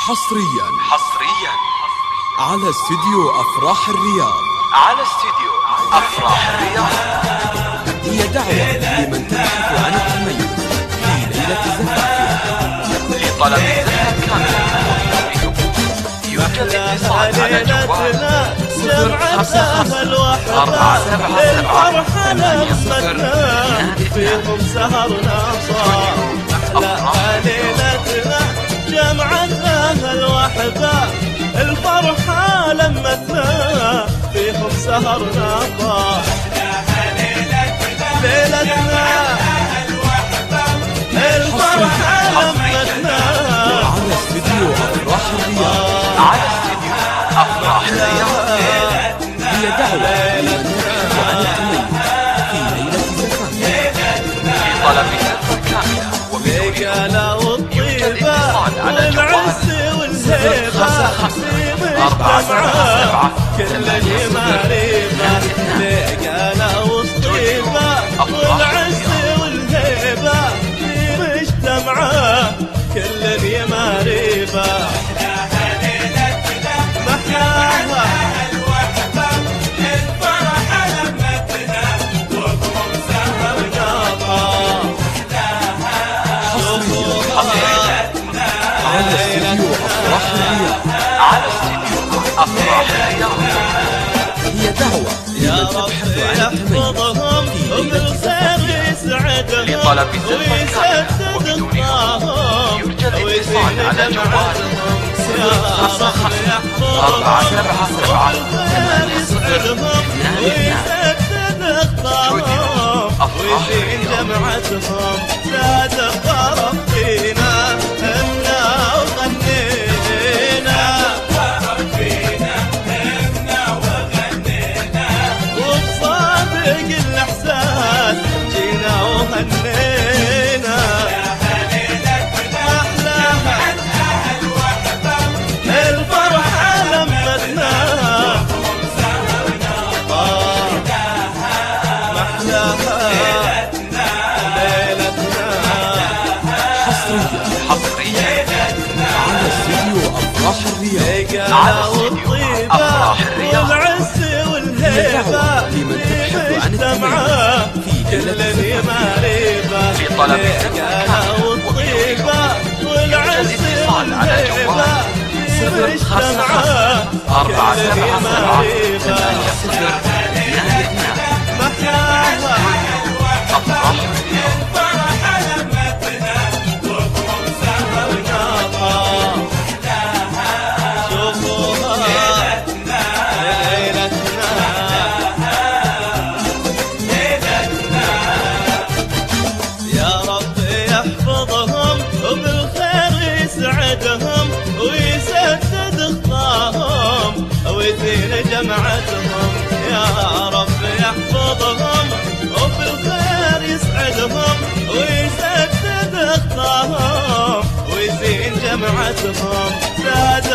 حصريا على استديو أفراح الرياض. هي دعوة لمن تبحث عن التميز في ليلة زفافها. لطلب الزفاف كامل يوجد اتصال على جوال 055 فيهم سهرنا صار أحلى ليلتنا جمعتنا الوحدة الفرحة لمتنا فيهم سهرنا صار ليلتنا الفرحة لمتنا على استديو أفراح الرياض. هي دعوة لمن تبحث عن التميز في ليلة زفافها. لطلب الزفاف كاملة رجالة والطيبة والعز والهيبة مجتمعة كل المعرفة. رجالة والطيبة والعز والهيبة مجتمعة كل المعرفة. محلاها الفرحة لمتنا وقوم سهرنا على استديو أفراح الرياض. هي دعوة لمن تبحث عن التميز في ليلة زفافها. لطلب الزفاف كاملة وبدون يوجد اتصال على جوال 055 جمعتهم لا تفرق فينا همنا وغنينا وبصادق الإحساس جينا وهنينا. أحلاها الفرحة لمتنا محلاها ليلتنا. حصريا على استديو أفراح الرياض. رجالة والطيبة والعز والهيبة لمن تبحث عن مجتمعة كل المعرفة. لطلب رجالة والطيبة والعز والهيبة مجتمعة كل المعرفة. محلاها الفرحة لمتنا وقوم سهرنا شوفوها ليلتنا يا رب يحفظهم وبالخير يسعدهم ويسدد خطاهم ويزين جمعتهم. يا رب يحفظهم وبالخير يسعدهم ويسدد خطاهم ويزين جمعتهم. زاد